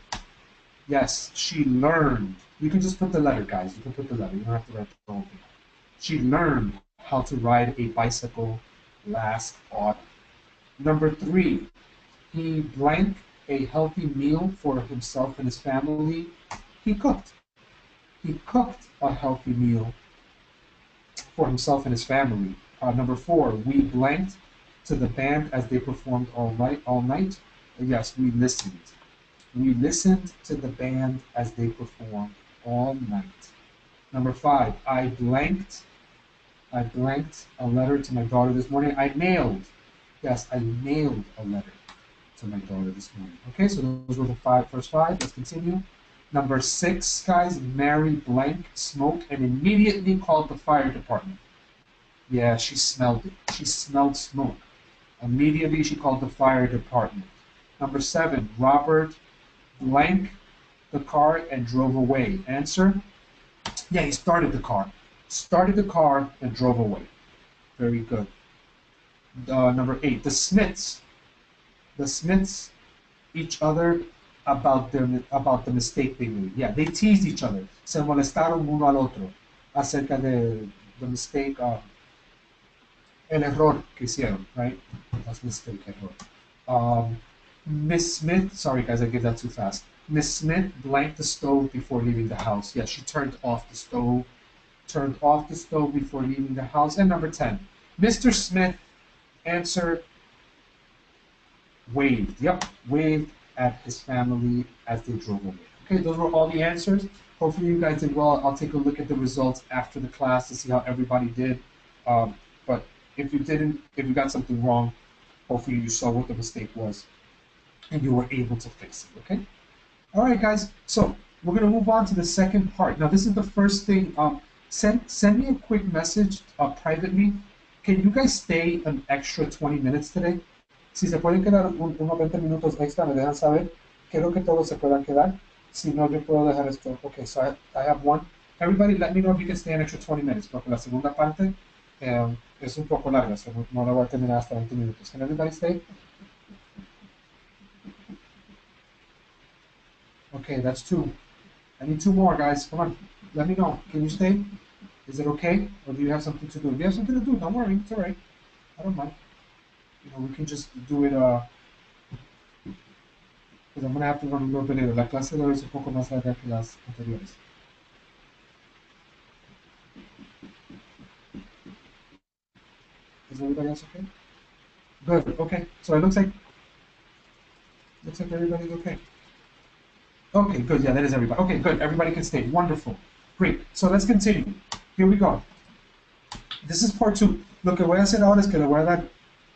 yes, she learned. You can just put the letter, guys. You can put the letter. You don't have to write the whole thing. She learned how to ride a bicycle last autumn. Number three, he blanked a healthy meal for himself and his family. He cooked. He cooked a healthy meal for himself and his family. Number four, we blanked to the band as they performed all night. All night. Yes, we listened. We listened to the band as they performed all night. Number five, I blanked a letter to my daughter this morning. I mailed. Yes, I mailed a letter to my daughter this morning. Okay, so those were the first five. Let's continue. Number six, guys, Mary blank smoked and immediately called the fire department. Yeah, she smelled it. She smelled smoke. Immediately she called the fire department. Number seven, Robert blank the car and drove away. Answer, yeah, he started the car. Started the car and drove away. Very good. Number eight, the Smiths. The Smiths each other about the mistake they made. Yeah, they teased each other. Se molestaron uno al otro acerca de the mistake, el error que hicieron, right? That's mistake, error. Miss Smith, sorry guys, I gave that too fast. Miss Smith blanked the stove before leaving the house. Yeah, she turned off the stove. Turned off the stove before leaving the house. And number 10, Mr. Smith answered, waved. Yep, waved at his family as they drove away. Okay, those were all the answers. Hopefully you guys did well. I'll take a look at the results after the class to see how everybody did. But if you didn't, if you got something wrong, hopefully you saw what the mistake was and you were able to fix it, okay? All right, guys, so we're gonna move on to the second part. Now, this is the first thing. Send me a quick message privately. Can you guys stay an extra 20 minutes today? Si se pueden quedar unos 20 minutos extra, me dejan saber. Quiero que todos se puedan quedar. Si no, yo puedo dejar esto. Okay, so I have one. Everybody, let me know if you can stay an extra 20 minutes, porque la segunda parte es un poco larga, so no la voy a terminar hasta 20 minutos. Can everybody stay? Okay, that's two. I need two more, guys. Come on, let me know. Can you stay? Is it okay? Or do you have something to do? If you have something to do, don't worry. It's all right. I don't mind. You know, we can just do it, because I'm going to have to run a little bit later. La clase de hoy es un poco más larga que las anteriores. Is everybody else okay? Good, okay. So it looks like everybody's okay. Okay, good. Yeah, that is everybody. Okay, good. Everybody can stay. Wonderful. Great. So let's continue. Here we go. This is part two. Lo que voy a hacer ahora es que le voy a dar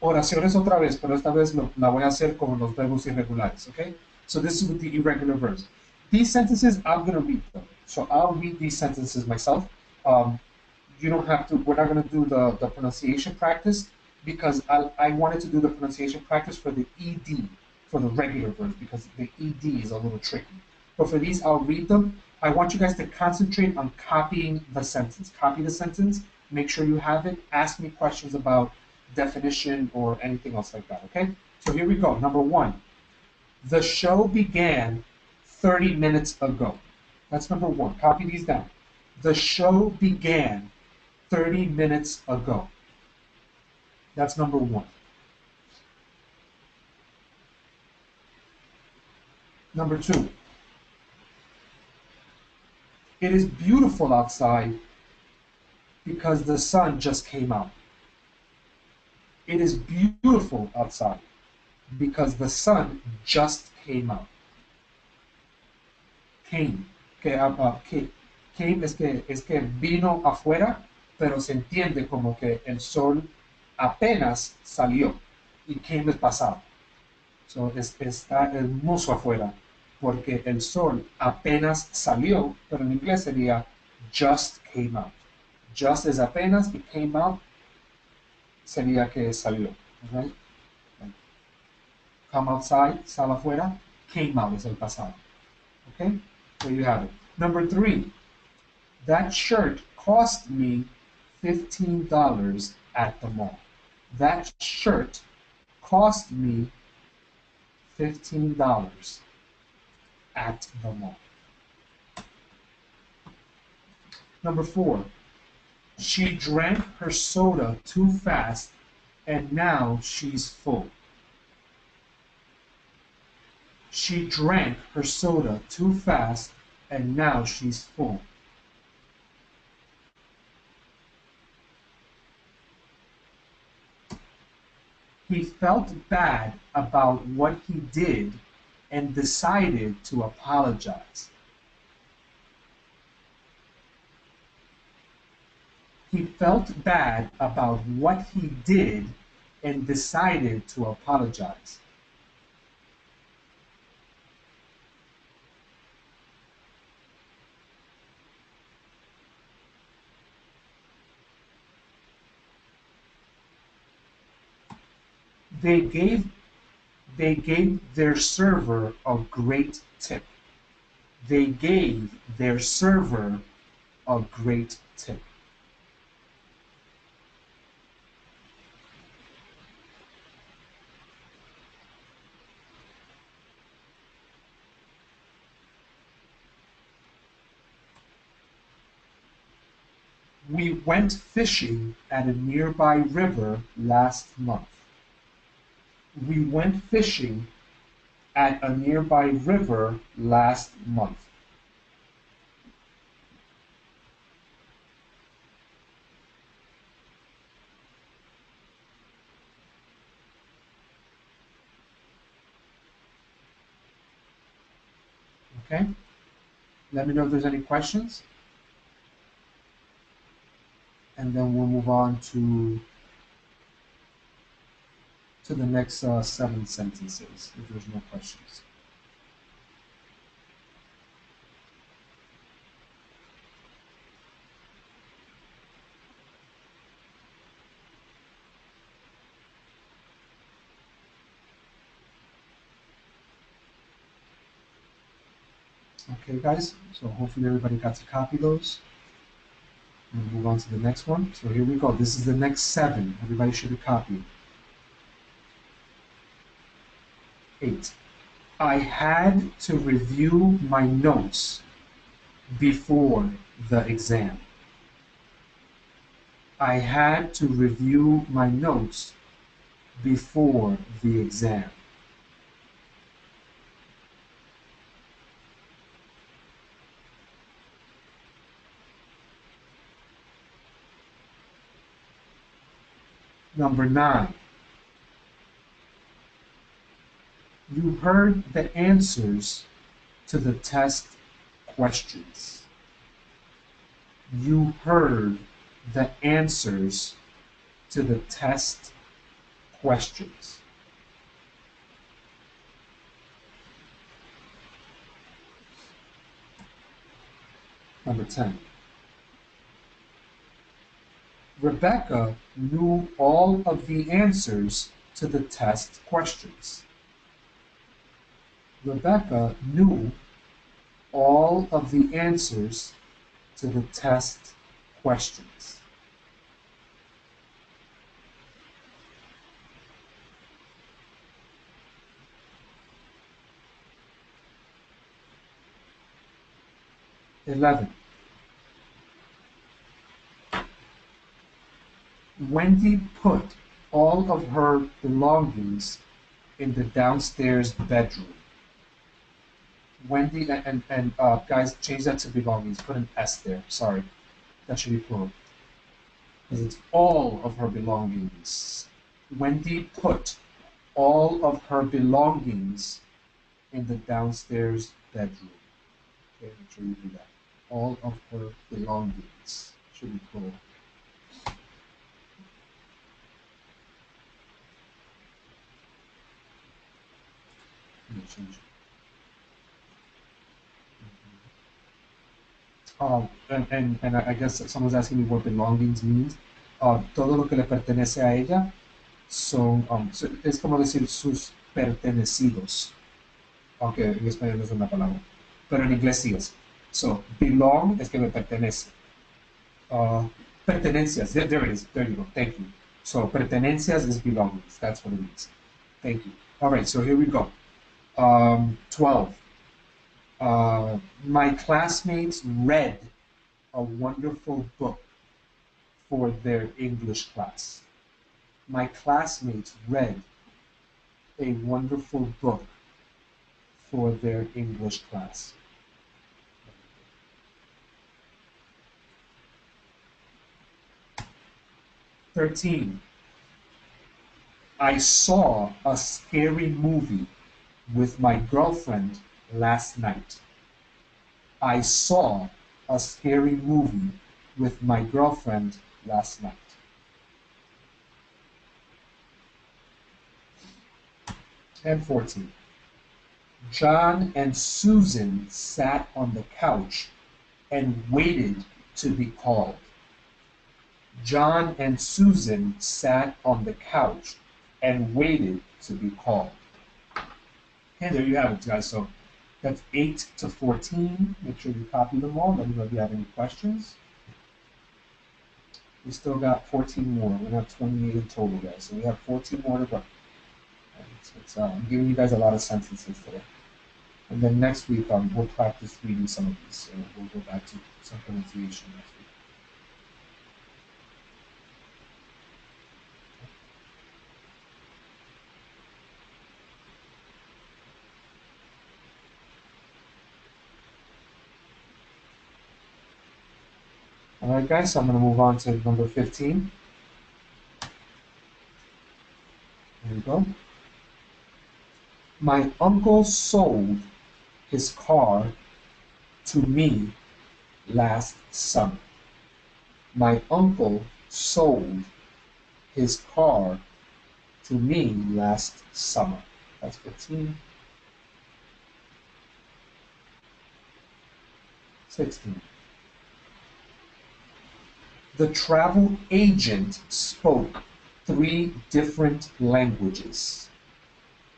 oraciones otra vez, pero esta vez la voy a hacer con los verbos irregulares, okay? So this is with the irregular verbs. These sentences, I'm going to read them. So I'll read these sentences myself. You don't have to, we're not going to do the pronunciation practice because I wanted to do the pronunciation practice for the ED, for the regular verbs, because the ED is a little tricky. But for these, I'll read them. I want you guys to concentrate on copying the sentence. Copy the sentence, make sure you have it, ask me questions about definition or anything else like that, okay? So here we go. Number one, the show began 30 minutes ago. That's number one. Copy these down. The show began 30 minutes ago. That's number one. Number two, it is beautiful outside because the sun just came out. It is beautiful outside because the sun just came out. Came. Came es que vino afuera, pero se entiende como que el sol apenas salió y came es pasado. So está hermoso afuera porque el sol apenas salió, pero en inglés sería just came out. Just es apenas, y came out sería que salió. Okay? Like, come outside, sal afuera, came out es el pasado. Okay? There you have it. Number 3, that shirt cost me $15 at the mall. That shirt cost me $15 at the mall. Number 4, she drank her soda too fast and now she's full. She drank her soda too fast and now she's full. He felt bad about what he did and decided to apologize. He felt bad about what he did and decided to apologize. They gave their server a great tip. They gave their server a great tip. We went fishing at a nearby river last month. We went fishing at a nearby river last month. Okay? Let me know if there's any questions. And then we'll move on to the next 7 sentences if there's no questions. Okay, guys, so hopefully everybody got to copy those. We'll move on to the next one. So here we go. This is the next 7. Everybody should have copied. 8. I had to review my notes before the exam. I had to review my notes before the exam. Number 9. You heard the answers to the test questions. You heard the answers to the test questions. Number 10. Rebecca knew all of the answers to the test questions. Rebecca knew all of the answers to the test questions. (11) Wendy put all of her belongings in the downstairs bedroom. Wendy, and guys, change that to belongings. Put an S there. Sorry. That should be plural. Because it's all of her belongings. Wendy put all of her belongings in the downstairs bedroom. Okay, make sure you do that. All of her belongings should be plural. Let me change it. And I guess someone's asking me what belongings means. Todo lo que le pertenece a ella son, es como decir sus pertenecidos, aunque en español no es una palabra, pero en inglés sí es. So, belong es que me pertenece. Uh, Pertenencias, there it is, there you go, thank you. So, pertenencias is belongings, that's what it means. Thank you. All right, so here we go. 12. My classmates read a wonderful book for their English class. My classmates read a wonderful book for their English class. 13. I saw a scary movie with my girlfriend last night. I saw a scary movie with my girlfriend last night. And 14. John and Susan sat on the couch and waited to be called. John and Susan sat on the couch and waited to be called. And there you have it, guys. So that's 8 to 14. Make sure you copy them all. Let me know if you have any questions. We still got 14 more. We have 28 in total, guys. So we have 14 more to go. I'm giving you guys a lot of sentences today. And then next week, we'll practice reading some of these. And we'll go back to some pronunciation next week. All right, guys, so I'm going to move on to number 15. There we go. My uncle sold his car to me last summer. My uncle sold his car to me last summer. That's 15. 16. The travel agent spoke 3 different languages.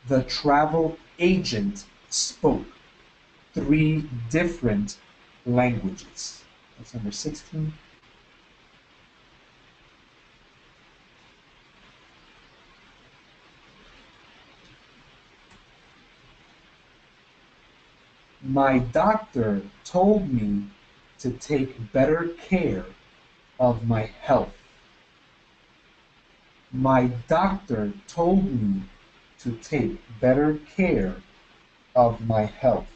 The travel agent spoke 3 different languages. That's number 16. My doctor told me to take better care of my health. My doctor told me to take better care of my health.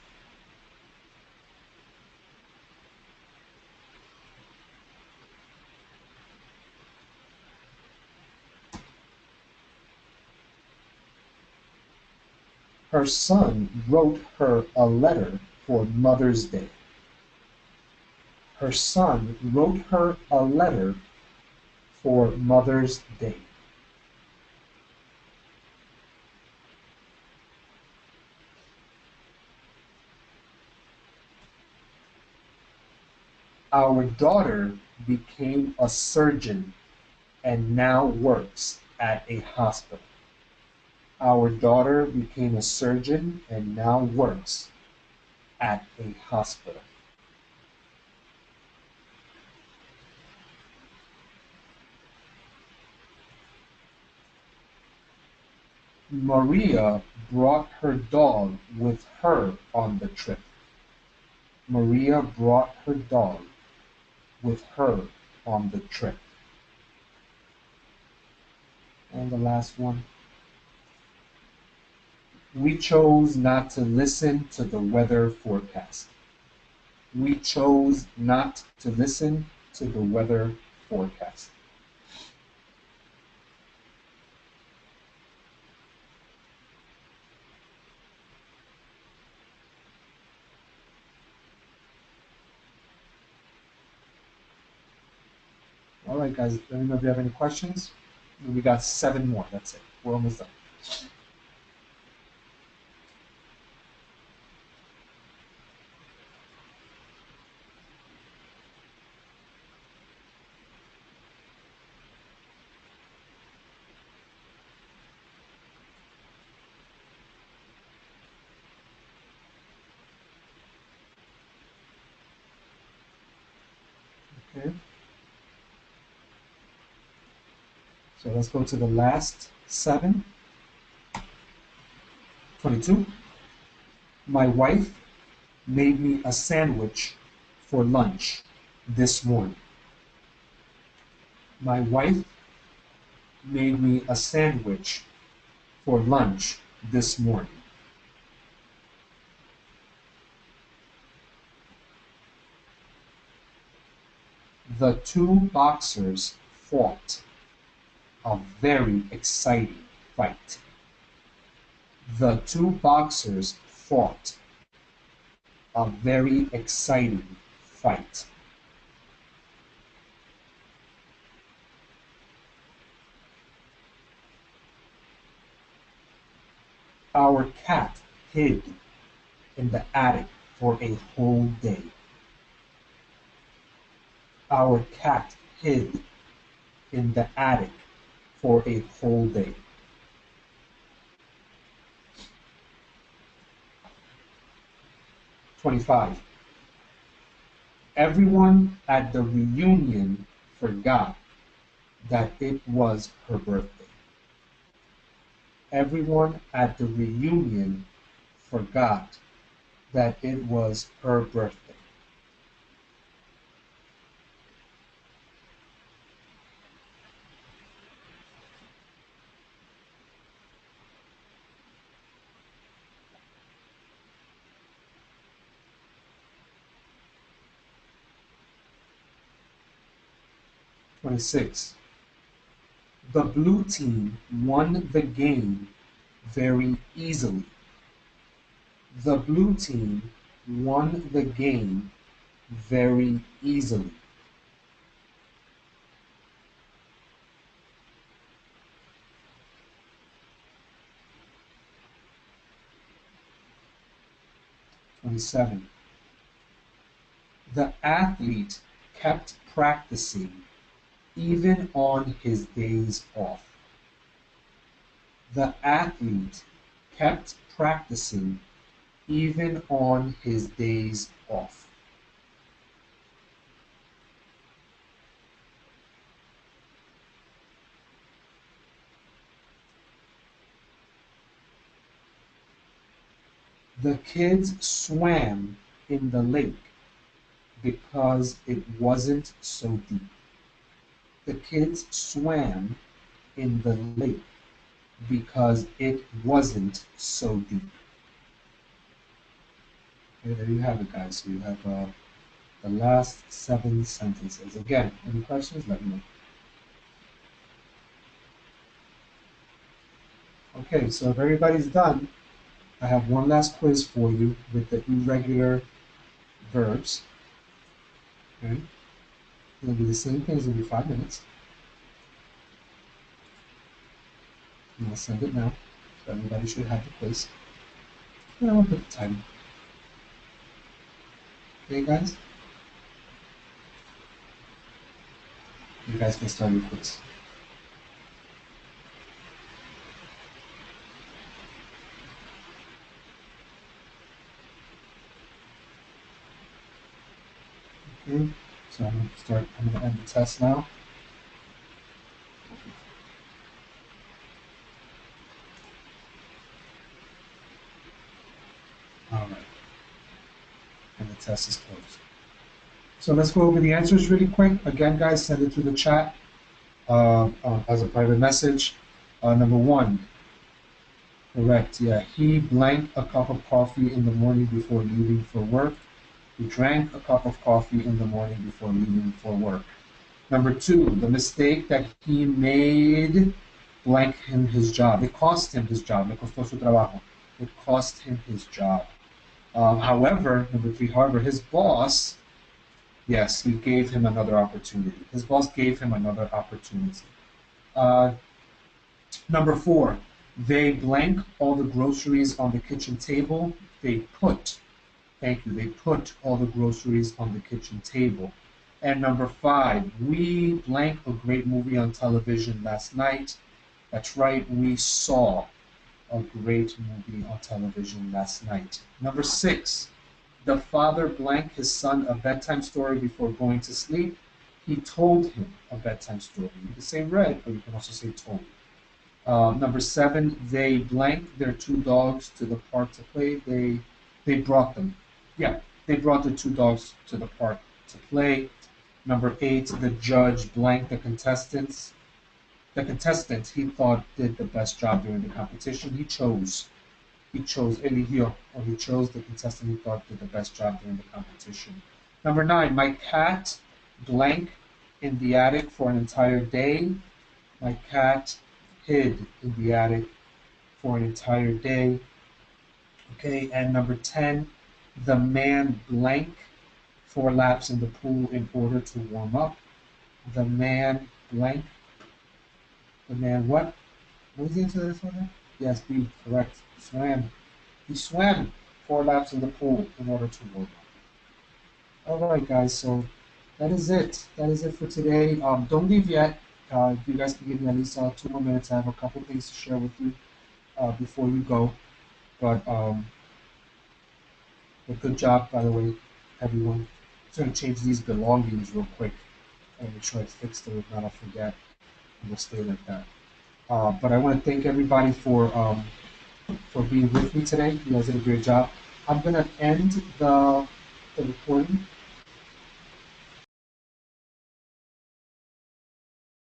Her son wrote her a letter for Mother's Day. Her son wrote her a letter for Mother's Day. Our daughter became a surgeon and now works at a hospital. Our daughter became a surgeon and now works at a hospital. Maria brought her dog with her on the trip. Maria brought her dog with her on the trip. And the last one. We chose not to listen to the weather forecast. We chose not to listen to the weather forecast. All right, guys, let me know if you have any questions. We got 7 more. That's it. We're almost done. Okay. So let's go to the last 7. 22. My wife made me a sandwich for lunch this morning. My wife made me a sandwich for lunch this morning. The two boxers fought a very exciting fight. The two boxers fought a very exciting fight. Our cat hid in the attic for a whole day. Our cat hid in the attic for a whole day. '25. Everyone at the reunion forgot that it was her birthday. Everyone at the reunion forgot that it was her birthday. '26. The blue team won the game very easily. The blue team won the game very easily. '27. The athlete kept practicing even on his days off. The athlete kept practicing even on his days off. The kids swam in the lake because it wasn't so deep. The kids swam in the lake because it wasn't so deep. Okay, there you have it, guys. So you have the last 7 sentences. Again, any questions, let me know. Okay, so if everybody's done, I have one last quiz for you with the irregular verbs. Okay, it'll be the same thing, it'll be 5 minutes. I'm gonna send it now, so everybody should have the quiz. And I will put the time. Okay, guys? You guys can start your quiz. Okay, so I'm gonna end the test now. All right, and the test is closed. So let's go over the answers really quick. Again, guys, send it through the chat as a private message. Number 1, correct. Yeah, he drank a cup of coffee in the morning before leaving for work. He drank a cup of coffee in the morning before leaving for work. Number 2, the mistake that he made blank him his job. It cost him his job. Le costó su trabajo. It cost him his job. However, number 3, however, his boss, yes, he gave him another opportunity. His boss gave him another opportunity. Number 4, they blank all the groceries on the kitchen table. They put, thank you, they put all the groceries on the kitchen table. And number 5, we blank a great movie on television last night. That's right, we saw a great movie on television last night. Number 6, the father blank his son a bedtime story before going to sleep. He told him a bedtime story. You can say read, but you can also say told. Number 7, they blank their 2 dogs to the park to play. They brought them. Yeah, they brought the 2 dogs to the park to play. Number 8, the judge blanked the contestants. The contestant he thought did the best job during the competition. He chose eligió, or he chose the contestant he thought did the best job during the competition. Number 9, my cat blank in the attic for an entire day. My cat hid in the attic for an entire day. Okay, and number 10, the man blank 4 laps in the pool in order to warm up. The man blank. The man what? What was the answer to this one? Yes, B, correct. Swam. He swam 4 laps in the pool in order to warm up. All right, guys. So that is it. That is it for today. Don't leave yet. If you guys can give me at least 2 more minutes, I have a couple things to share with you before you go. But good job, by the way, everyone. Just gonna change these belongings real quick. I want to make sure I fix them. If not, I'll forget. And we'll stay like that. But I want to thank everybody for being with me today. You guys did a great job. I'm gonna end the recording